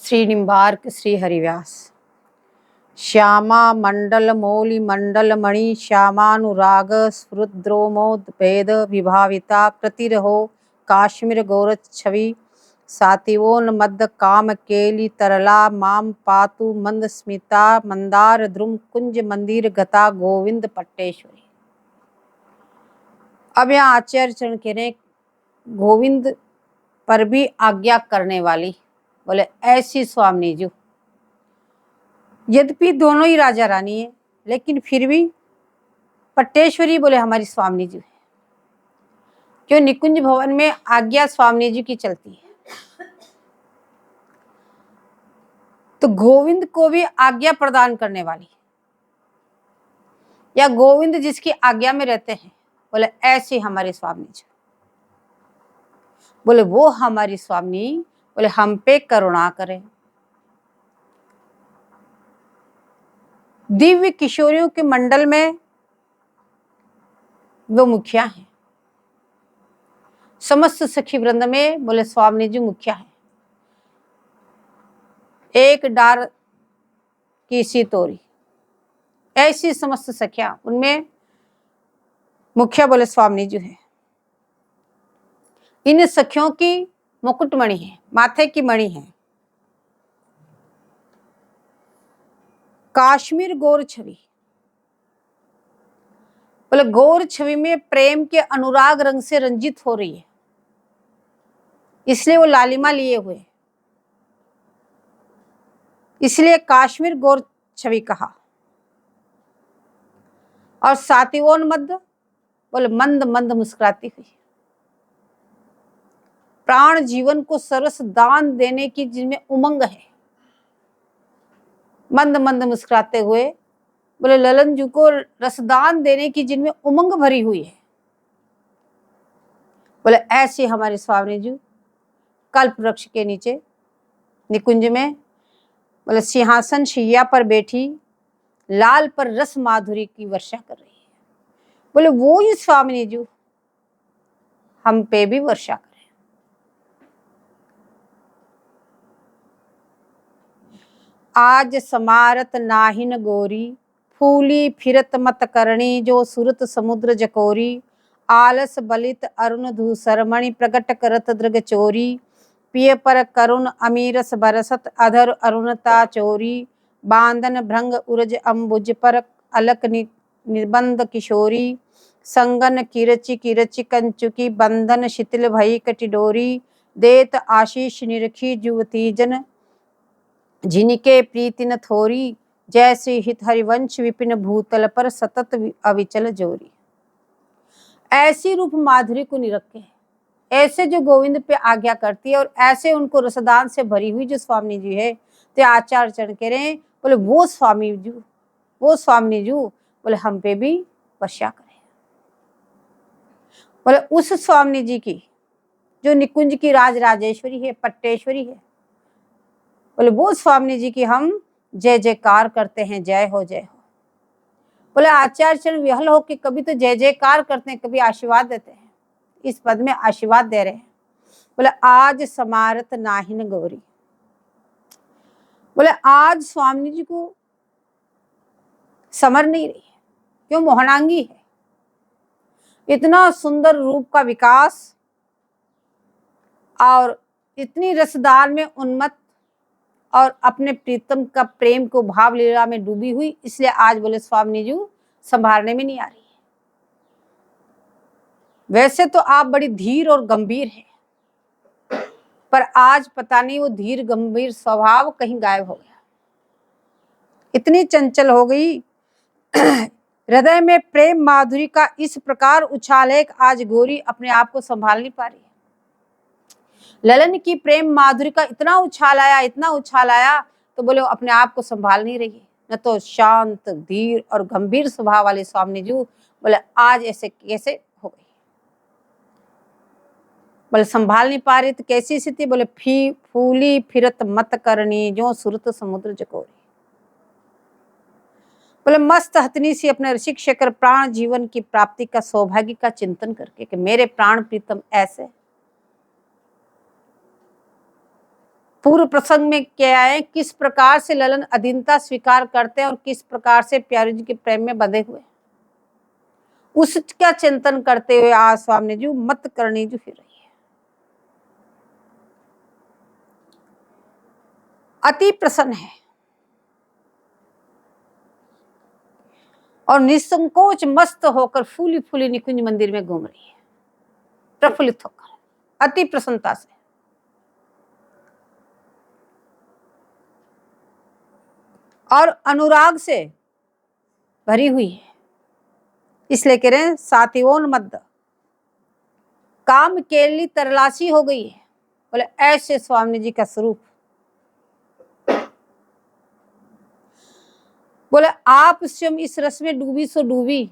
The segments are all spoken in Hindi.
श्री निम्बार्क श्री हरिव्यास। श्यामा मंडल मौलि मंडल मणि श्यामानुराग स्फुद्रोमोद भेद विभाविता कृतिरहो काश्मीर गौरच्छवि सातिवोन्मद काम केली तरला माम पातु मंद स्मिता मंदार द्रुम कुंज मंदिर गता गोविंद पट्टेश्वरी। अब यहाँ आचार्य चरण कह रहे गोविंद पर भी आज्ञा करने वाली, बोले ऐसी स्वामिनी जी। यद्यपि दोनों ही राजा रानी है, लेकिन फिर भी पट्टेश्वरी बोले हमारी स्वामिनी जी है। क्यों? निकुंज भवन में आज्ञा स्वामिनी जी की चलती है, तो गोविंद को भी आज्ञा प्रदान करने वाली या गोविंद जिसकी आज्ञा में रहते हैं, बोले ऐसी हमारी स्वामिनी जी। बोले वो हमारी स्वामिनी बोले हम पे करुणा करें। दिव्य किशोरियों के मंडल में वो मुखिया हैं। समस्त सखी वृंद में बोले स्वामिनी जी मुखिया है। एक डार की सी तोरी, ऐसी समस्त सखिया, उनमें मुखिया बोले स्वामिनी जी है। इन सखियों की मुकुटमणि है, माथे की मणि है काश्मीर गौर छवि। बोले गौर छवि में प्रेम के अनुराग रंग से रंजित हो रही है, इसलिए वो लालिमा लिए हुए, इसलिए काश्मीर गौर छवि कहा। और सातिवोन्मद बोले मंद मंद मुस्कुराती हुई, प्राण जीवन को सरस दान देने की जिनमें उमंग है, मंद मंद मुस्कुराते हुए बोले ललन जी को रसदान देने की जिनमें उमंग भरी हुई है, बोले ऐसी हमारी स्वामिनी जी कल्प वृक्ष के नीचे निकुंज में बोले सिंहासन शैया पर बैठी लाल पर रस माधुरी की वर्षा कर रही है। बोले वो ही स्वामिनी जी हम पे भी वर्षा करें। आज समारत नाहिन गोरी फूली फिरत मत करणी जो सुरत समुद्र जकोरी आलस बलित अरुण धूसरमणि प्रकट करत दृग चोरी पिय पर करुण अमीरस बरसत अधर अरुणता चोरी बांधन भृंग उरज अम्बुज पर अलक निबंध किशोरी संगन किरचि किरचि कंचुकी बंधन शिथिल भई कटिडोरी देत आशीष निरखी जुवती जन जिनके प्रीति न थोरी जैसे हित हरिवंश विपिन भूतल पर सतत अविचल जोरी। ऐसी रूप माधुरी को निरखे, ऐसे जो गोविंद पे आज्ञा करती है और ऐसे उनको रसदान से भरी हुई जो स्वामिनी जी है, तो आचार्य चरण कह रहे हैं बोले वो स्वामी जी, वो स्वामिनी जी बोले हम पे भी वर्षा करें। बोले उस स्वामिनी जी की जो निकुंज की राज राजेश्वरी है, पट्टेश्वरी है, बोले वो स्वामिनी जी की हम जय जयकार करते हैं, जय हो जय हो। बोले आचार्य चरण विहल हो कि कभी तो जय जयकार करते हैं, कभी आशीर्वाद देते हैं, इस पद में आशीर्वाद दे रहे हैं। बोले आज समारत नाहिन गौरी, बोले आज स्वामिनी जी को समर नहीं रही है। क्यों? मोहनांगी है, इतना सुंदर रूप का विकास और इतनी रसदार में उन्मत्त और अपने प्रीतम का प्रेम को भाव लीला में डूबी हुई, इसलिए आज बोले स्वामिनी जी संभालने में नहीं आ रही है। वैसे तो आप बड़ी धीर और गंभीर हैं, पर आज पता नहीं वो धीर गंभीर स्वभाव कहीं गायब हो गया, इतनी चंचल हो गई। हृदय में प्रेम माधुरी का इस प्रकार उछाल है कि आज गोरी अपने आप को संभाल नहीं पा रही है। ललन की प्रेम माधुरी का इतना उछाल आया, इतना उछाल आया, तो बोले अपने आप को संभाल नहीं रही है। न तो शांत धीर और गंभीर स्वभाव वाले स्वामिनी जी बोले आज ऐसे कैसे हो गई, बोले संभाल नहीं पा रही तो कैसी स्थिति? बोले फूली फिरत मत करनी जो सुरत समुद्र जकोरी। बोले मस्त हथनी से अपने ऋषिक शेखर प्राण जीवन की प्राप्ति का सौभाग्य का चिंतन करके कि मेरे प्राण प्रीतम ऐसे, पूर्व प्रसंग में क्या है, किस प्रकार से ललन अधीनता स्वीकार करते हैं और किस प्रकार से प्यारे जी के प्रेम में बंधे हुए, उसका चिंतन करते हुए आज स्वामी जी मत करनी जो फिर रही है। अति प्रसन्न है और निसंकोच मस्त होकर फूली फूली निकुंज मंदिर में घूम रही है, प्रफुल्लित होकर अति प्रसन्नता से। और अनुराग से भरी हुई है, इसलिए कह रहे हैं सातिवोन्मद काम केली तरलासी हो गई है। बोले ऐसे स्वामी जी का स्वरूप। बोले आप स्वयं इस रस में डूबी सो डूबी,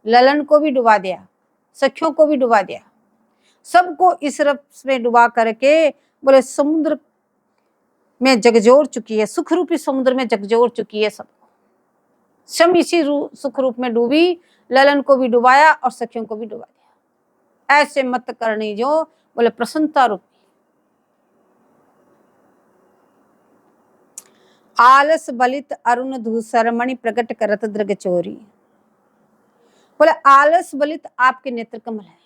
ललन को भी डुबा दिया, सखियों को भी डुबा दिया, सबको इस रस में डुबा करके बोले समुद्र में जगजोर चुकी है, सुख रूपी समुद्र में जगजोर चुकी है सबको। स्वयं इसी सुख रूप में डूबी, ललन को भी डुबाया और सखियों को भी डुबा दिया। ऐसे मत करनी जो बोले प्रसन्नता रूपी। आलस बलित अरुण धूसर मणि प्रकट करत दृग चोरी। बोले आलस बलित आपके नेत्र कमल है,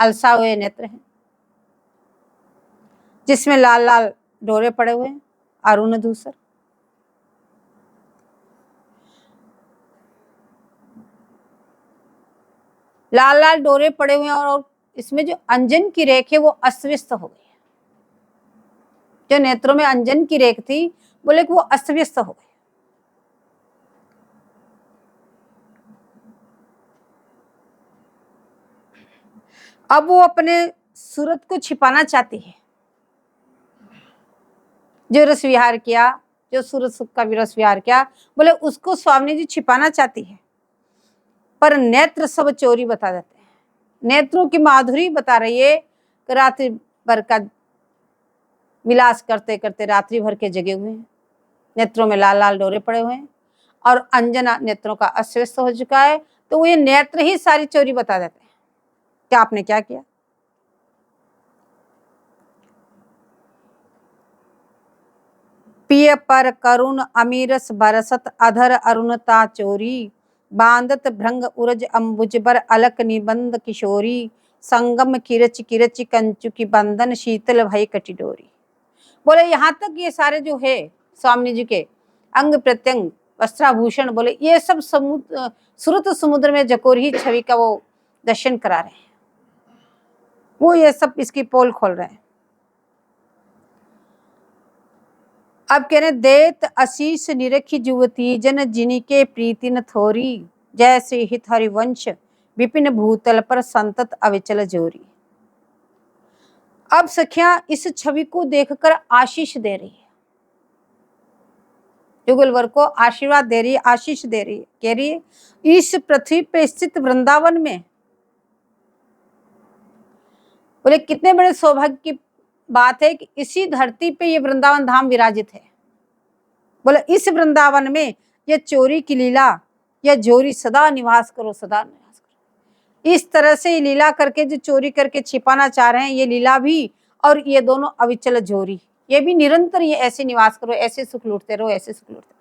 अलसा हुए नेत्र हैं जिसमें लाल लाल डोरे पड़े हुए हैं, अरुण धूसर। लाल लाल डोरे पड़े हुए हैं और इसमें जो अंजन की रेख है वो अस्त व्यस्त हो गई है। जो नेत्रों में अंजन की रेख थी बोले कि वो अस्त व्यस्त हो गई। अब वो अपने सूरत को छिपाना चाहती है। जो रस विहार किया, जो सूरत सुख का भी रस विहार किया, बोले उसको स्वामी जी छिपाना चाहती है, पर नेत्र सब चोरी बता देते हैं। नेत्रों की माधुरी बता रही है कि रात्रि भर का विलास करते करते रात्रि भर के जगे हुए हैं, नेत्रों में लाल लाल डोरे पड़े हुए हैं और अंजना नेत्रों का अस्वस्थ हो चुका है। तो वो ये नेत्र ही सारी चोरी बता देते हैं कि आपने क्या किया। पिय पर करुण अमीरस बरसत अधर अरुणता चोरी, बांधत भृंग उरज अंबुज बर अलक निबंध किशोरी, संगम किरच किरच कंचु की बंधन शीतल भय कटिडोरी। बोले यहाँ तक ये सारे जो है स्वामी जी के अंग प्रत्यंग वस्त्राभूषण, बोले ये सब समुद्र सुरत समुद्र में जकोर ही छवि का वो दर्शन करा रहे हैं, वो ये सब इसकी पोल खोल रहे हैं। अब कह रहे देत आशीष निरखी जुवती जन जिनके प्रीति न थोरी, जैसे हित हरिवंश विपिन भूतल पर संतत अविचल जोरी। अब सखियां इस छवि को देखकर आशीष दे रही है, युगलवर को आशीर्वाद दे रही है, आशीष दे रही है। कह रही है इस पृथ्वी पे स्थित वृंदावन में, बोले कितने बड़े सौभाग्य की बात है कि इसी धरती पे ये वृंदावन धाम विराजित है। बोले इस वृंदावन में ये चोरी की लीला, यह जोरी सदा निवास करो, सदा निवास करो। इस तरह से लीला करके जो चोरी करके छिपाना चाह रहे हैं, ये लीला भी और ये दोनों अविचल जोरी, ये भी निरंतर ये ऐसे निवास करो, ऐसे सुख लूटते रहो, ऐसे सुख लूटते रहो।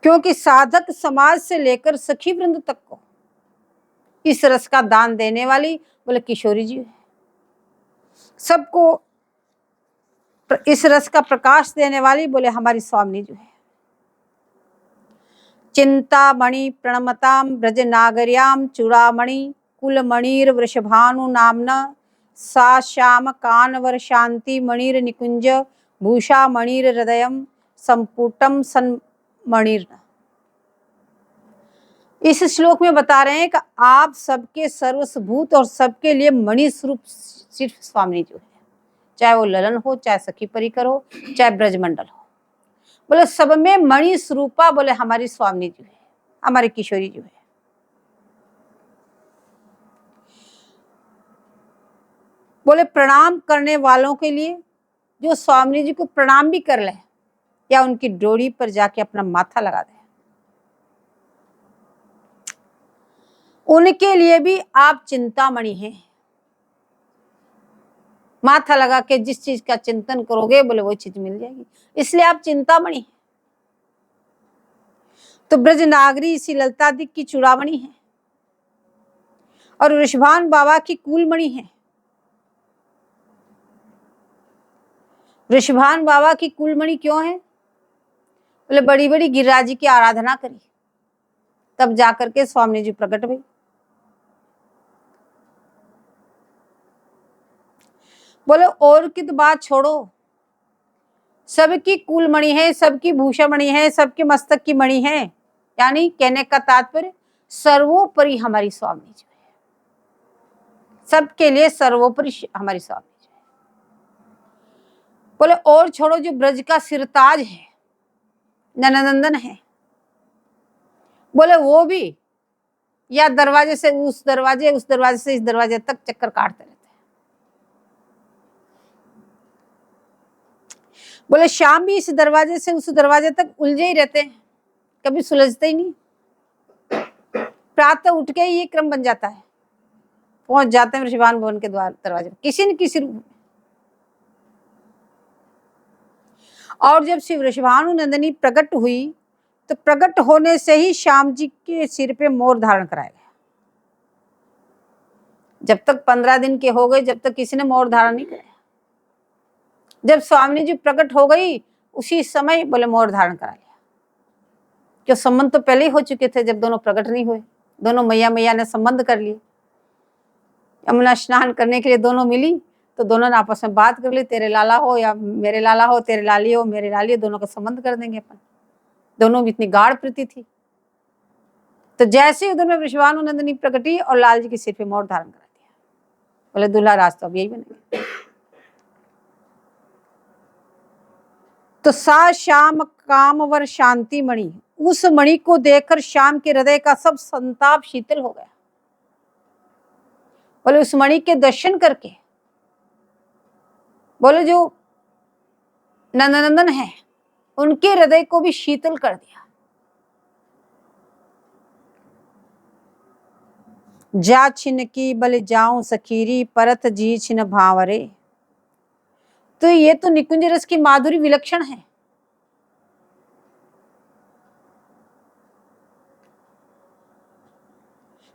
क्योंकि साधक समाज से लेकर सखी वृंद तक को इस रस का दान देने वाली बोले किशोरी जी है। सबको इस रस का प्रकाश देने वाली बोले हमारी स्वामी जो है। चिंतामणि प्रणमताम ब्रज नागर्याम चूड़ामणि कुलमणिर वृषभानु नामना, सा श्याम कानवर शांति मणिर निकुंज भूषा मणिर हृदयम संपुटम सन्मणिर। इस श्लोक में बता रहे हैं कि आप सबके सर्वस्वभूत और सबके लिए मणि स्वरूप सिर्फ स्वामी जो है, चाहे वो ललन हो, चाहे सखी परिकर हो, चाहे ब्रजमंडल हो, बोले सब में मणि स्वरूपा बोले हमारी स्वामी जी है, हमारी किशोरी जी है। बोले प्रणाम करने वालों के लिए जो स्वामी जी को प्रणाम भी कर ले या उनकी डोरी पर जाके अपना माथा लगा दे, उनके लिए भी आप चिंतामणि हैं। माथा लगा के जिस चीज का चिंतन करोगे बोले वो चीज मिल जाएगी, इसलिए आप चिंतामणि। तो ब्रज नागरी इसी ललतादिक की चूड़ामणि है और ऋषभान बाबा की कूलमणि है। ऋषभान बाबा की कूलमणि क्यों है? बोले बड़ी बड़ी गिरिराज जी की आराधना करी तब जाकर के स्वामी जी प्रकट हुई। बोले और की तो बात छोड़ो, सबकी कुलमणि है, सबकी भूषामणि है, सबके मस्तक की मणि है। यानी कहने का तात्पर्य सर्वोपरि हमारी स्वामी जी है, सबके लिए सर्वोपरि हमारी स्वामी जी है। बोले और छोड़ो, जो ब्रज का सिरताज है, नंदनंदन है, बोले वो भी या दरवाजे से उस दरवाजे, उस दरवाजे से इस दरवाजे तक चक्कर काटते रहते हैं। बोले शाम भी इस दरवाजे से उस दरवाजे तक उलझे ही रहते हैं, कभी सुलझते ही नहीं। प्रातः उठ के ये क्रम बन जाता है, पहुंच जाते हैं ऋषभान भवन के द्वार दरवाजे, किसी न किसी रूप में। और जब श्री ऋषभानु नंदिनी प्रकट हुई तो प्रकट होने से ही श्याम जी के सिर पे मोर धारण कराया गया। जब तक 15 दिन के हो गए, जब तक किसी ने मोर धारण नहीं कराया। जब स्वामी जी प्रकट हो गई उसी समय बोले मोर धारण करा लिया, क्यों संबंध तो पहले ही हो चुके थे। जब दोनों प्रकट नहीं हुए, दोनों मैया मैया ने संबंध कर लिए। यमुना स्नान करने के लिए दोनों मिली तो दोनों ने आपस में बात कर ली, तेरे लाला हो या मेरे लाला हो, तेरे लाली हो मेरे लाली हो, दोनों का संबंध कर देंगे अपन। दोनों में इतनी गाढ़ प्रीति थी। तो जैसे ही उधर में ऋषभानु नंदिनी प्रकटी और लाल जी के सिर पे मोर धारण करा दिया। बोले दूल्हा राज तो अब यही बनेगा। तो सा श्याम कामवर शांति मणि, उस मणि को देखकर श्याम के हृदय का सब संताप शीतल हो गया। बोले उस मणि के दर्शन करके बोले जो नंदनंदन है उनके हृदय को भी शीतल कर दिया। जा छिन की बल जाऊं सखीरी, परत जी छिन भावरे। तो ये तो निकुंज रस की माधुरी विलक्षण है।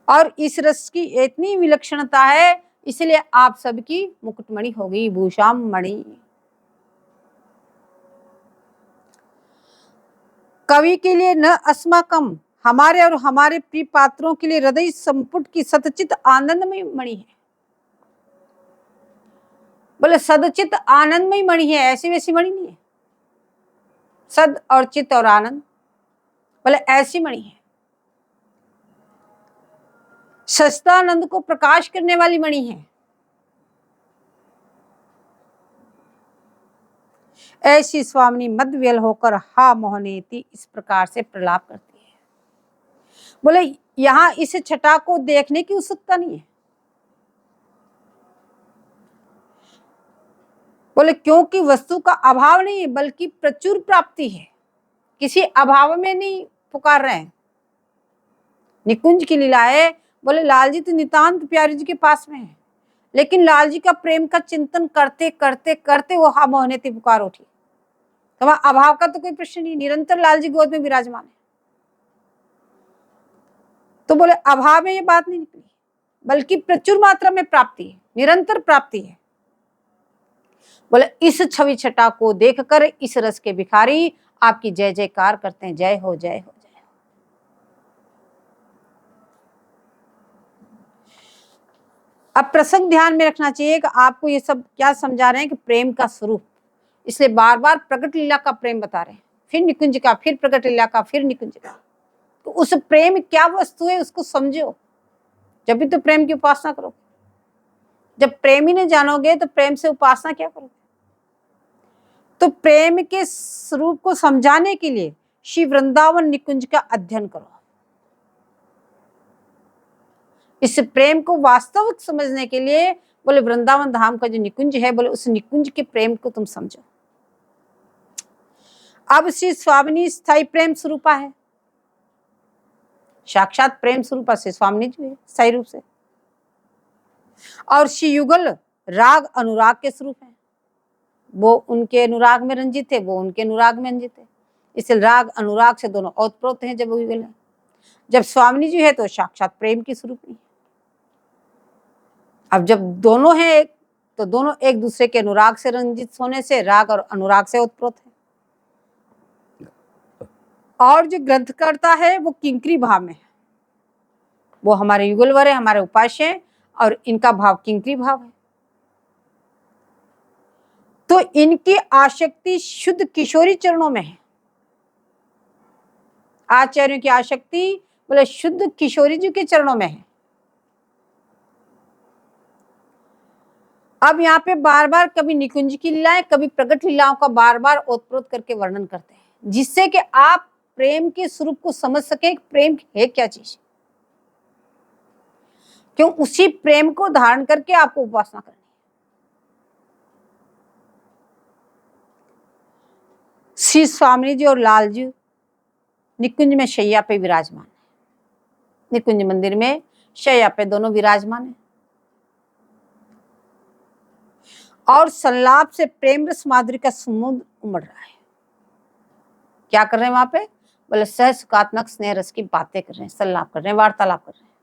और इस रस की इतनी विलक्षणता है, इसलिए आप सबकी मुकुटमणि हो गई, भूषाम मणि। कवि के लिए न अस्माकम, हमारे और हमारे प्रिय पात्रों के लिए हृदय संपुट की सतचित आनंदमय मणि है। बोले सदचित आनंदमय मणि है, ऐसी वैसी मणि नहीं है। सद और चित और आनंद, बोले ऐसी मणि है। सस्तानंद को प्रकाश करने वाली मणि है। ऐसी स्वामिनी मदव्यल होकर हा मोहनेती इस प्रकार से प्रलाप करती है। बोले यहां इस छटा को देखने की उत्सुकता नहीं है। बोले क्योंकि वस्तु का अभाव नहीं है, बल्कि प्रचुर प्राप्ति है। किसी अभाव में नहीं पुकार रहे हैं। निकुंज की लीला है। बोले लाल जी तो नितांत प्यारी जी के पास में है, लेकिन लाल जी का प्रेम का चिंतन करते करते करते वो हा मोहनेती पुकार उठी। तो वहां अभाव का तो कोई प्रश्न नहीं, निरंतर लाल जी गोद में विराजमान है। तो बोले अभाव में ये बात नहीं निकली, बल्कि प्रचुर मात्रा में प्राप्ति है, निरंतर प्राप्ति है। बोले इस छवि छटा को देखकर इस रस के भिखारी आपकी जय जयकार करते हैं, जय हो जय हो जय हो। अब प्रसंग ध्यान में रखना चाहिए कि आपको ये सब क्या समझा रहे हैं कि प्रेम का स्वरूप, इसलिए बार बार प्रकट लीला का प्रेम बता रहे हैं, फिर निकुंज का, फिर प्रकट लीला का, फिर निकुंज का। तो उस प्रेम क्या वस्तु है उसको समझो, जब भी तो प्रेम की उपासना करो। जब प्रेम ही नहीं जानोगे तो प्रेम से उपासना क्या करोगे? तो प्रेम के स्वरूप को समझाने के लिए श्री वृंदावन निकुंज का अध्ययन करो। इस प्रेम को वास्तविक समझने के लिए बोले वृंदावन धाम का जो निकुंज है, बोले उस निकुंज के प्रेम को तुम समझो। अब श्री स्वामिनी स्थायी प्रेम स्वरूपा है, साक्षात प्रेम स्वरूपा से स्वामिनी जी है स्थायी रूप से। और श्री युगल राग अनुराग के स्वरूप हैं। वो उनके अनुराग में रंजित थे, वो उनके अनुराग में रंजित थे। इसलिए राग अनुराग से दोनों ओतप्रोत हैं। जब युगल है, जब स्वामी जी है तो साक्षात प्रेम की स्वरूप है। अब जब दोनों हैं एक, तो दोनों एक दूसरे के अनुराग से रंजित होने से राग और अनुराग से ओतप्रोत है। और जो ग्रंथकर्ता है वो किंकरी भाव में है, वो हमारे युगलवर है, हमारे उपास्य हैं, और इनका भाव किंकरी भाव है। तो इनकी आसक्ति शुद्ध किशोरी चरणों में है। आचार्यों की आसक्ति बोले शुद्ध किशोरी जी के चरणों में है। अब यहाँ पे बार बार कभी निकुंज की लीलाएं, कभी प्रकट लीलाओं का बार बार ओतप्रोत करके वर्णन करते हैं, जिससे कि आप प्रेम के स्वरूप को समझ सके। प्रेम है क्या चीज, क्यों उसी प्रेम को धारण करके आपको उपासना करनी है। श्री स्वामी जी और लाल जी निकुंज में शैया पे विराजमान है। निकुंज मंदिर में शैया पे दोनों विराजमान है, और संलाप से प्रेम रस माधुरी का समुद्र उमड़ रहा है। क्या कर रहे हैं वहां पे, बोले सहज सुखात्मक स्नेह रस की बातें कर रहे हैं, संलाप कर रहे हैं, वार्तालाप कर रहे हैं।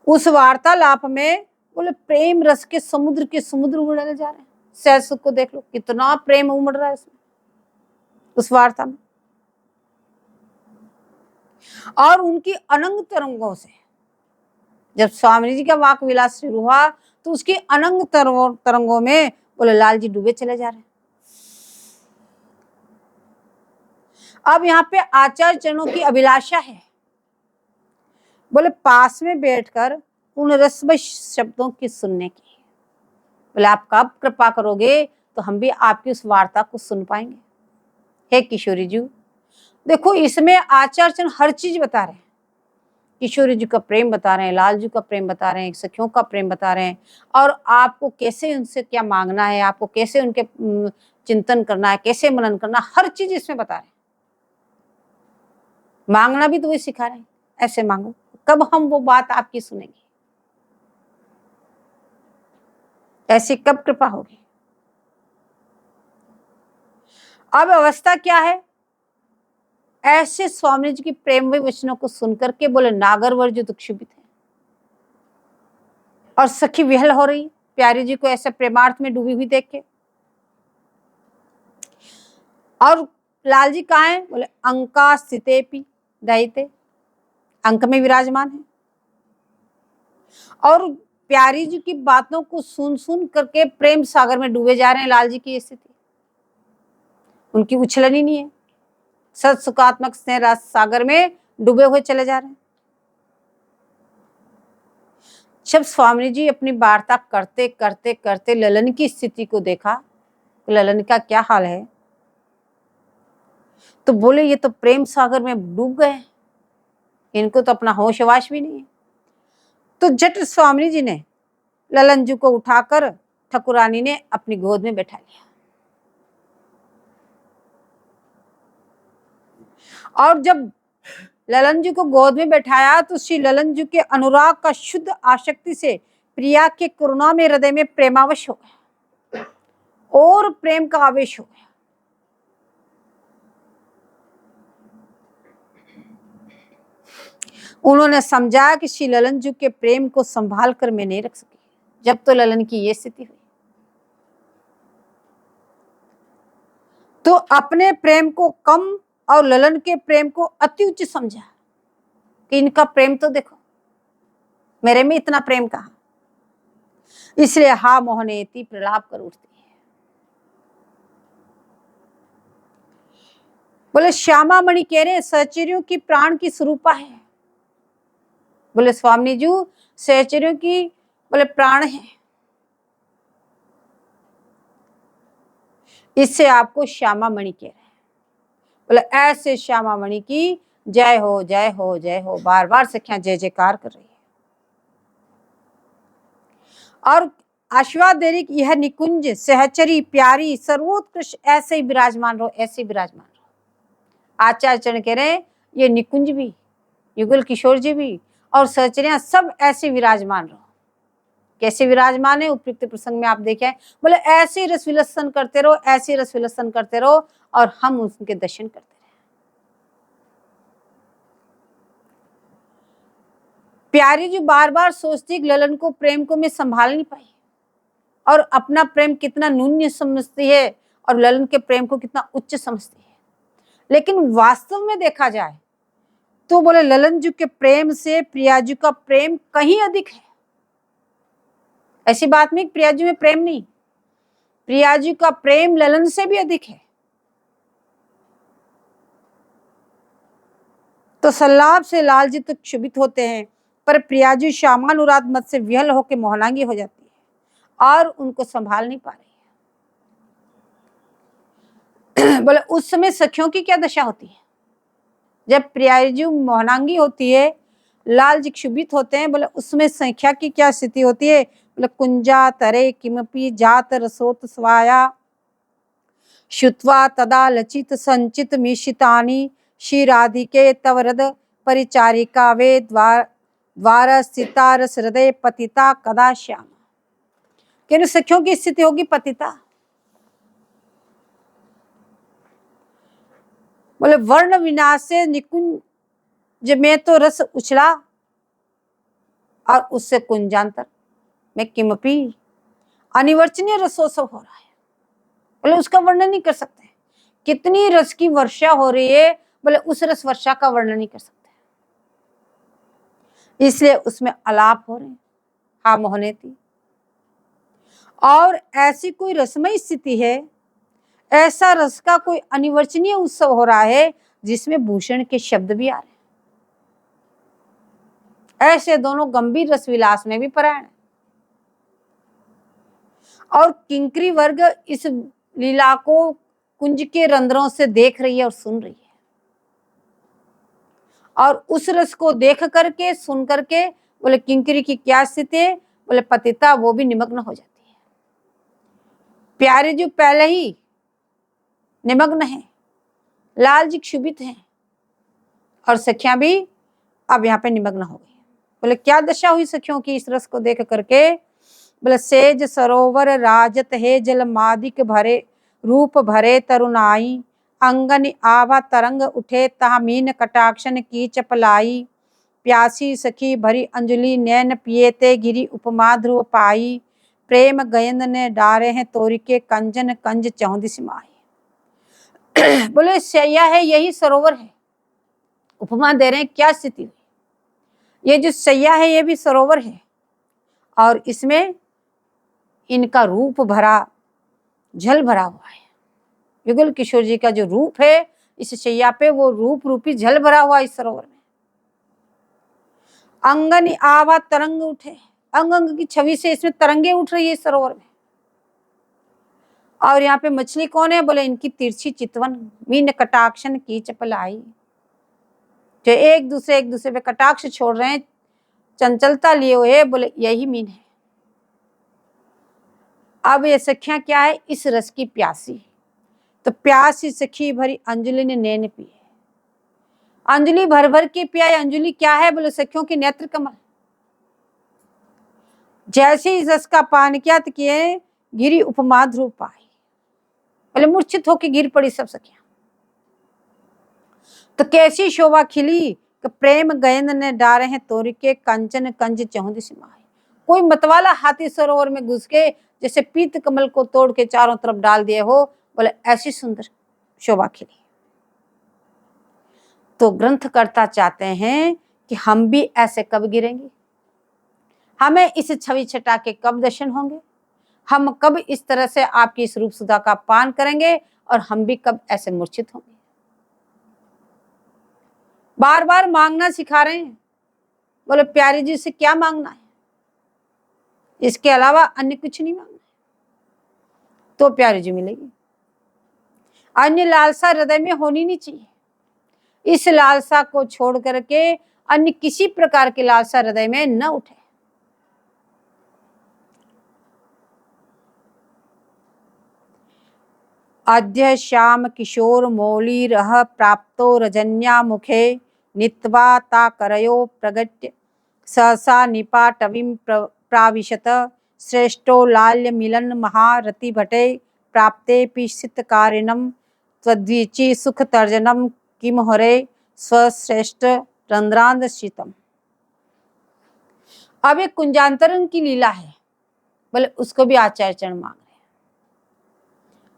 उस वार्तालाप में बोले प्रेम रस के समुद्र उमड़ने जा रहे हैं। सहज सुख को देख लो, कितना प्रेम उमड़ रहा है इसमें, उस वार्ता में। और उनकी अनंग तरंगों से जब स्वामी जी का वाक विलास शुरू हुआ, तो उसकी अनंग तरंगों में बोले लाल जी डूबे चले जा रहे हैं। अब यहाँ पे आचार्य चरणों की अभिलाषा है, बोले पास में बैठकर उन रसमय शब्दों की सुनने की। बोले आप कब कृपा करोगे तो हम भी आपकी उस वार्ता को सुन पाएंगे। हे किशोरी जी, देखो इसमें आचार्य चरण हर चीज बता रहे हैं। किशोरी जी का प्रेम बता रहे हैं, लाल जी का प्रेम बता रहे हैं, सखियों का प्रेम बता रहे हैं, और आपको कैसे उनसे क्या मांगना है, आपको कैसे उनके चिंतन करना है, कैसे मनन करना, हर चीज इसमें बता रहे हैं। मांगना भी तो वही सिखा रहे हैं, ऐसे मांगो। कब हम वो बात आपकी सुनेंगे, ऐसी कब कृपा होगी। अब अवस्था क्या है, ऐसे स्वामी जी की प्रेममय वचनों को सुनकर के बोले नागरवर जो क्षुभित है, और सखी विहल हो रही प्यारी जी को ऐसे प्रेमार्थ में डूबी हुई देख के। और लाल जी कहाँ है, बोले अंका स्थितेपि दयिते, अंक में विराजमान है। और प्यारी जी की बातों को सुन सुन करके प्रेम सागर में डूबे जा रहे हैं। लाल जी की स्थिति, उनकी उछलन ही नहीं है, सत सुखात्मक स्नेह रस सागर में डूबे हुए चले जा रहे हैं। जब स्वामी जी अपनी वार्ता करते करते करते ललन की स्थिति को देखा, ललन का क्या हाल है, तो बोले ये तो प्रेम सागर में डूब गए, इनको तो अपना होश वाश भी नहीं है। तो झट स्वामी जी ने ललन जी को उठाकर ठकुरानी ने अपनी गोद में बैठा लिया, और जब ललन जी को गोद में बैठाया तो श्री ललन जी के अनुराग का शुद्ध आसक्ति से प्रिया के करुणा में हृदय में प्रेमावश हो गया, और प्रेम का आवेश हो गया। उन्होंने समझा कि श्री ललन जी के प्रेम को संभाल कर मैं नहीं रख सकी। जब तो ललन की ये स्थिति हुई, तो अपने प्रेम को कम और ललन के प्रेम को अति उच्च समझा कि इनका प्रेम तो देखो, मेरे में इतना प्रेम कहाँ। इसलिए हा मोहनेति प्रलाप कर उठती है। बोले श्यामा मणि कह रहे सहचर्यों की प्राण की स्वरूपा है। बोले स्वामी जी सहचर्यों की बोले प्राण है, इससे आपको श्यामा मणि कह रहे हैं। बोले ऐसे श्यामा मणि की जय हो जय हो जय हो, बार बार सखियां जय जयकार कर रही है। और आशीर्वाद दे रही यह निकुंज सहचरी प्यारी सर्वोत्कृष्ट ऐसे ही विराजमान रहो, ऐसे विराजमान रहो। आचार्य चरण कह रहे हैं ये निकुंज भी, युगल किशोर जी भी और सहचरियां सब ऐसे विराजमान रहो। कैसे विराजमान है उपयुक्त प्रसंग में आप देखें, बोले ऐसे रस विलसन करते रहो, ऐसे रस विलसन करते रहो और हम उनके दर्शन करते रहे। प्यारी जी बार बार सोचती ललन को, प्रेम को मैं संभाल नहीं पाई और अपना प्रेम कितना न्यून समझती है और ललन के प्रेम को कितना उच्च समझती है। लेकिन वास्तव में देखा जाए तो बोले ललन जी के प्रेम से प्रिया जी का प्रेम कहीं अधिक है। ऐसी बात नहीं प्रिया जी में प्रेम नहीं, प्रिया जी का प्रेम ललन से भी अधिक है। तो सल्लाप से लाल जी तो क्षुभित होते हैं, पर प्रिया जी श्यामानुराग मत से विहल होकर मोहनांगी हो जाती है और उनको संभाल नहीं पा रही है। बोले उस समय सखियों की क्या दशा होती है? जब प्रिया जी मोहनांगी होती है, लाल जी क्षुभित होते हैं, बोले उसमें संख्या की क्या स्थिति होती है? बोले कुंजा तरे किमपि जात रसोत स्वाया शुत्वा तदा लचित संचित मिशितानि क्षीराधिके तवरद परिचारिका वे द्वार स्थिता रस हृदय पतिता कदा श्याम। किन सखियों की स्थिति होगी? पतिता। बोले वर्ण विनाश से निकुंज में तो रस उछला और उससे कुंजांतर में किमपि अनिवर्चनीय रसोत्सव हो रहा है। बोले उसका वर्णन नहीं कर सकते। कितनी रस की वर्षा हो रही है, बोले उस रस वर्षा का वर्णन नहीं कर सकते, इसलिए उसमें आलाप हो रहे हैं, हा मोहनेती। और ऐसी कोई रसमयी स्थिति है, ऐसा रस का कोई अनिवर्चनीय उत्सव हो रहा है जिसमें भूषण के शब्द भी आ रहे हैं। ऐसे दोनों गंभीर रस विलास में भी परायण है और किंकरी वर्ग इस लीला को कुंज के रंध्रों से देख रही है और सुन रही है और उस रस को देख करके सुन करके बोले किंकरी की क्या स्थिति है? बोले पतिता वो भी निमग्न हो जाती है। प्यारे जी पहले ही निमग्न है, लाल जी क्षुभित हैं और सखियां भी अब यहाँ पे निमग्न हो गई। बोले क्या दशा हुई सखियों की इस रस को देख करके? बोले सेज सरोवर राजत है जल मादिक भरे रूप भरे तरुणाई अंगन आभा तरंग उठे तहा मीन कटाक्षन की चपलाई प्यासी सखी भरी अंजलि नैन पिएते गिरी उपमा ध्रुव पाई प्रेम गयंद ने डारे हैं तोरिके कंजन कंज चौदिस माई। बोले सैया है यही सरोवर है, उपमा दे रहे हैं क्या स्थिति हुई। ये जो सैया है ये भी सरोवर है और इसमें इनका रूप भरा जल भरा हुआ है। युगल किशोर जी का जो रूप है इस शैया पे, वो रूप रूपी जल भरा हुआ इस सरोवर में। अंगन आवा तरंग उठे, अंग अंग की छवि से इसमें तरंगे उठ रही है इस सरोवर में। और यहाँ पे मछली कौन है? बोले इनकी तिरछी चितवन मीन कटाक्षन की चपलाई, जो एक दूसरे पे कटाक्ष छोड़ रहे हैं, चंचलता लिए हुए, बोले यही मीन है। अब ये सखियां क्या है? इस रस की प्यासी। तो प्यासी सखी भरी अंजलि ने नैन पिए, अंजलि भर भर के पिया। अंजलि क्या है? बोले सखियों की नेत्र कमल। जैसे इस रस का पान किया तो किए गिरी उपमा ध्रुव पाई, बोले मूर्छित होकर गिर पड़ी सब सखियां। तो कैसी शोभा खिली कि प्रेम गयंद ने डारे हैं तोरिके कंचन कंज चौदिस माई। कोई मतवाला हाथी सरोवर में घुस के जैसे पीत कमल को तोड़ के चारों तरफ डाल दिए हो, बोले ऐसी सुंदर शोभा खिली। तो ग्रंथकर्ता चाहते हैं कि हम भी ऐसे कब गिरेंगे, हमें इस छवि छटा के कब दर्शन होंगे, हम कब इस तरह से आपकी इस रूप सुधा का पान करेंगे और हम भी कब ऐसे मूर्छित होंगे। बार बार मांगना सिखा रहे हैं। बोले प्यारी जी से क्या मांगना है, इसके अलावा अन्य कुछ नहीं मांगना है तो प्यारी जी मिलेगी। अन्य लालसा हृदय में होनी नहीं चाहिए। इस लालसा को छोड़ करके अन्य किसी प्रकार की लालसा हृदय में न उठे। अद्य श्याम किशोर मौली रह प्राप्तो रजन्या मुखे नित्वा ता करयो प्रगट्य सहसा निपाटवीं प्राविशत श्रेष्ठो लाल्य मिलन महारति भटे प्राप्ते पिशित कारिणम त्वद्वीची सुख तर्जनम किम हरे स्वश्रेष्ठ रंध्रांध शीतम। अब एक कुंजांतरण की लीला है, बोले उसको भी आचार्य चरण मांग रहे हैं।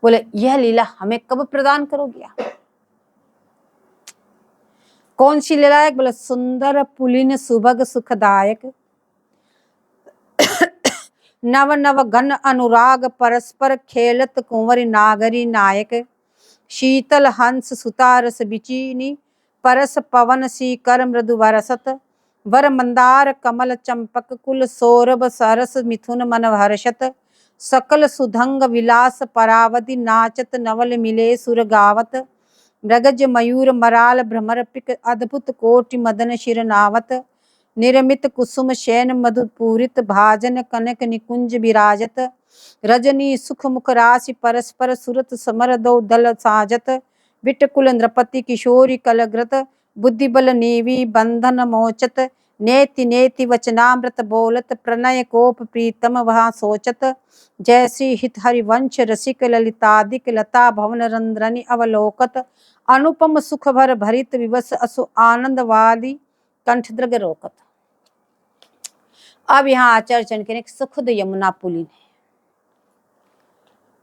बोले यह लीला हमें कब प्रदान करोगे आप? कौन सी लीला है? बोले सुंदर पुलिन सुभग सुखदायक नव नव घन अनुराग परस्पर खेलत कुंवर नागरी नायक शीतल हंस सुतारस बिचीनी परस पवन सी कर मृदु वरसत वर मंदार कमल चंपक कुल सौरभ सरस मिथुन मन हर्षत सकल सुधंग विलास परावधि नाचत नवल मिले सुर गावत मृगज मयूर मराल भ्रमर पिक अद्भुत कोटि मदन शिर नावत निर्मित कुसुम शैन मधुपूरित भाजन कनक निकुंज विराजत रजनी सुख मुख राशि परस्पर सुरत समर दो दल साजत विटकुल नृपति किशोरी कलग्रत बुद्धि बल नेवी बंधन मोचत नेति नेति वचनामृत बोलत प्रणय कोप प्रीतम वहाँ सोचत जय श्री हित हरिवंश रसिक ललितादिक लता भवन रंद्रनि अवलोकत अनुपम सुख भर भरित विवस असु आनंद वाली कंठद्रग रोकत। अब यहाँ आचार्य चरण के सुखद यमुना पुलिन है।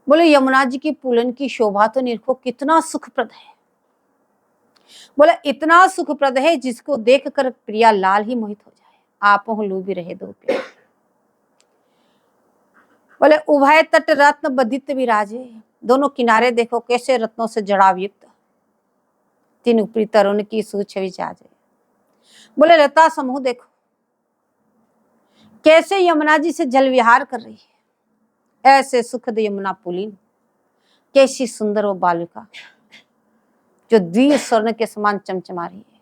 बोले यमुना जी की पुलन की शोभा तो निरखो कितना सुखप्रद है। बोले इतना सुखप्रद है जिसको देखकर प्रिया लाल ही मोहित हो जाए, आप लू भी रहे दो प्यार। बोले उभय तट रत्न बदित विराजे, दोनों किनारे देखो कैसे रत्नों से जड़ाव युक्त, तीन ऊपरी तरुण की सुछवि जाजे। बोले लता समूह देखो कैसे यमुना जी से जल विहार कर रही है, ऐसे सुखद यमुना पुलिन कैसी सुंदर वो बालिका जो द्वि स्वर्ण के समान चमचमा रही है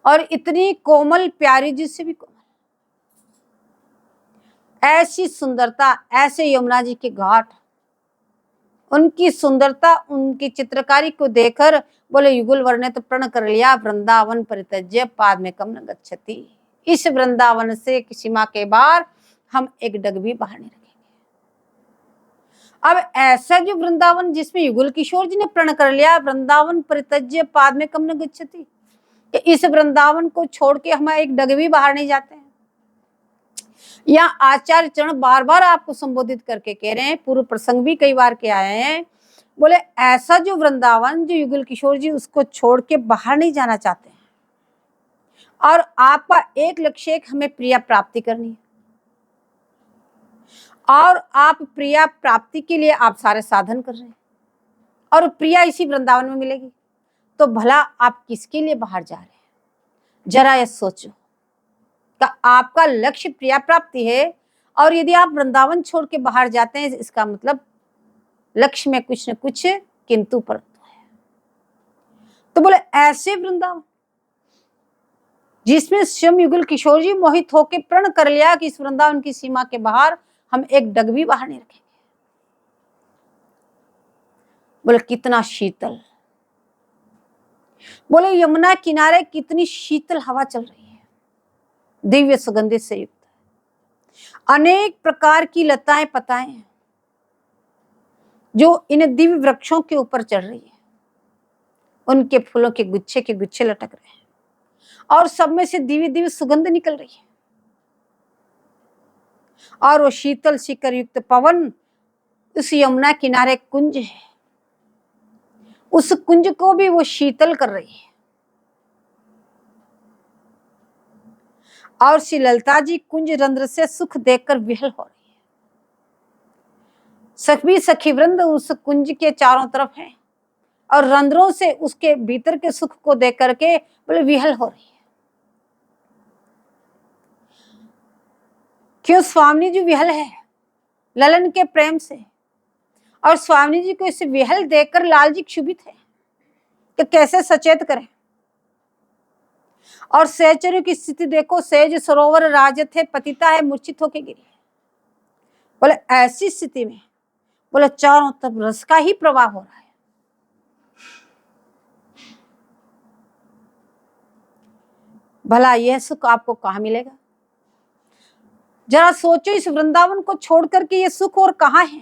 और इतनी कोमल प्यारी जिससे भी कोमल, ऐसी सुंदरता, ऐसे यमुना जी के घाट, उनकी सुंदरता, उनकी चित्रकारी को देखकर बोले युगल वर्ण तो प्रण कर लिया वृंदावन परित्यज्य पाद में कम न गच्छति। इस वृंदावन से सीमा के बाहर हम एक डग भी बाहर नहीं रखेंगे। अब ऐसा जो वृंदावन जिसमें युगल किशोर जी ने प्रण कर लिया वृंदावन परित्यज्य पाद में कम न गच्छति, कि इस वृंदावन को छोड़ के हम एक डग भी बाहर नहीं जाते हैं। या आचार्य चरण बार बार आपको संबोधित करके कह रहे हैं, पूर्व प्रसंग भी कई बार के आए हैं। बोले ऐसा जो वृंदावन जो युगल किशोर जी उसको छोड़ के बाहर नहीं जाना चाहते हैं, और आपका एक लक्ष्य एक हमें प्रिया प्राप्ति करनी है, और आप प्रिया प्राप्ति के लिए आप सारे साधन कर रहे हैं, और प्रिया इसी वृंदावन में मिलेगी, तो भला आप किसके लिए बाहर जा रहे हैं? जरा ये सोचो, का आपका लक्ष्य प्रिया प्राप्ति है, और यदि आप वृंदावन छोड़ के बाहर जाते हैं इसका मतलब लक्ष्य में कुछ न कुछ किंतु परंतु है। तो बोले ऐसे वृंदावन जिसमें स्वयं युगल किशोर जी मोहित होकर प्रण कर लिया कि इस वृंदावन की सीमा के बाहर हम एक डग भी बाहर नहीं रखेंगे। बोले कितना शीतल, बोले यमुना किनारे कितनी शीतल हवा चल रही है, दिव्य सुगंधित से युक्त, अनेक प्रकार की लताएं पताएं हैं जो इन दिव्य वृक्षों के ऊपर चढ़ रही है, उनके फूलों के गुच्छे लटक रहे हैं, और सब में से दिव्य दिव्य सुगंध निकल रही है, और वो शीतल शिखर युक्त पवन उस यमुना किनारे कुंज है, उस कुंज को भी वो शीतल कर रही है। और श्री ललिता जी कुंज रंध्र से सुख देखकर विहल हो रही है। सभी सखी वृंद उस कुंज के चारों तरफ हैं, और रंध्रों से उसके भीतर के सुख को देख करके बोले विहल हो रही है। क्यों? स्वामी जी विहल है ललन के प्रेम से, और स्वामी जी को इसे विहल देखकर लाल जी क्षुभित है कि कैसे सचेत करें। और सहचर्य की स्थिति देखो, सहज सरोवर राजत है, पतिता है, मूर्छित होके गिरी है। बोले ऐसी स्थिति में बोले चारों तरफ रस का ही प्रवाह हो रहा है। भला यह सुख आपको कहाँ मिलेगा? जरा सोचो, इस वृंदावन को छोड़ करके ये सुख और कहाँ है?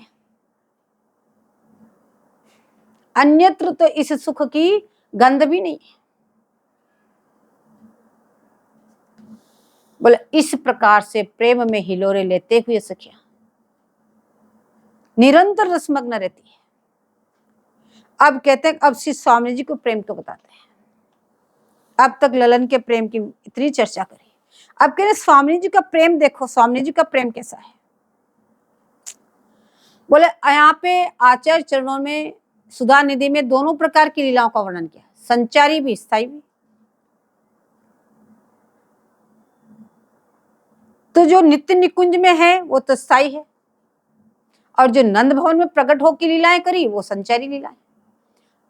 अन्यत्र तो इस सुख की गंध भी नहीं है। बोले इस प्रकार से प्रेम में हिलोरे लेते हुए सखिया निरंतर रसमग्न रहती है। अब कहते हैं, अब श्री स्वामी जी को प्रेम को बताते हैं। अब तक ललन के प्रेम की इतनी चर्चा करी, अब कह रहे स्वामी जी का प्रेम देखो, स्वामी जी का प्रेम कैसा है। बोले यहाँ पे आचार्य चरणों में सुधा निधि में दोनों प्रकार की लीलाओं का वर्णन किया, संचारी भी स्थायी भी। तो जो नित्य निकुंज में है वो तो स्थायी है, और जो नंद भवन में प्रकट होकर लीलाएं करी वो संचारी लीलाएं।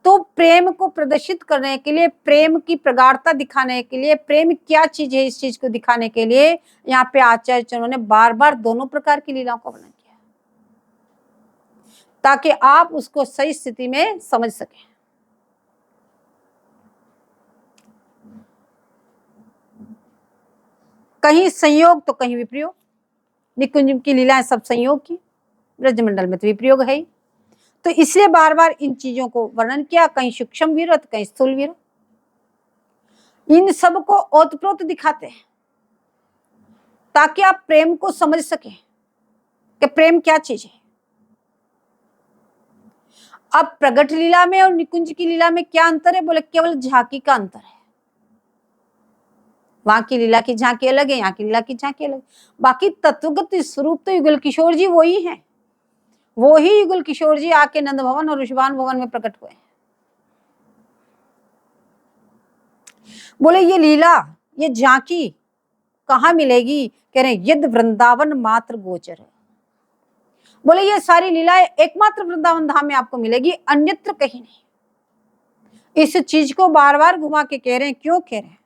तो प्रेम को प्रदर्शित करने के लिए, प्रेम की प्रगाढ़ता दिखाने के लिए, प्रेम क्या चीज है इस चीज को दिखाने के लिए यहाँ पे आचार्य चरणों ने बार बार दोनों प्रकार की लीलाओं का वर्णन किया, ताकि आप उसको सही स्थिति में समझ सकें। कहीं संयोग तो कहीं विप्रयोग। निकुंज की लीलाएं सब संयोग की, ब्रजमंडल में तो विप्रयोग है ही। तो इसलिए बार बार इन चीजों को वर्णन किया, कहीं सूक्ष्म विरत, कहीं स्थूल विरत। इन सब को ओतप्रोत दिखाते हैं ताकि आप प्रेम को समझ सकें कि प्रेम क्या चीज है। अब प्रगट लीला में और निकुंज की लीला में क्या अंतर है? बोले केवल झांकी का अंतर है। वहां की लीला की झांकी अलग है, यहाँ की लीला की झांकी अलग। बाकी तत्वगत स्वरूप तो युगल किशोर जी वही हैं, वो ही युगल किशोर जी आके नंद भवन और ऋषभान भवन में प्रकट हुए। बोले ये लीला, ये झांकी कहाँ मिलेगी? कह रहे यद वृंदावन मात्र गोचर है। बोले ये सारी लीलाएं एकमात्र वृंदावन धाम में आपको मिलेगी, अन्यत्र कहीं नहीं। इस चीज को बार बार घुमा के कह रहे हैं। क्यों कह रहे हैं?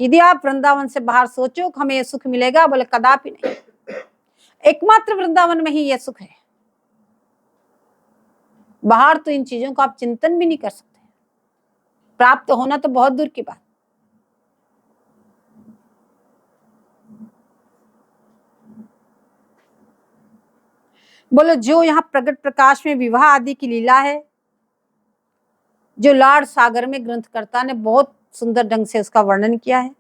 यदि आप वृंदावन से बाहर सोचो कि हमें यह सुख मिलेगा, बोले कदापि नहीं, एकमात्र वृंदावन में ही यह सुख है। बाहर तो इन चीजों का आप चिंतन भी नहीं कर सकते, प्राप्त होना तो बहुत दूर की बात। बोलो जो यहाँ प्रगट प्रकाश में विवाह आदि की लीला है, जो लाड सागर में ग्रंथकर्ता ने बहुत सुंदर ढंग से उसका वर्णन किया है,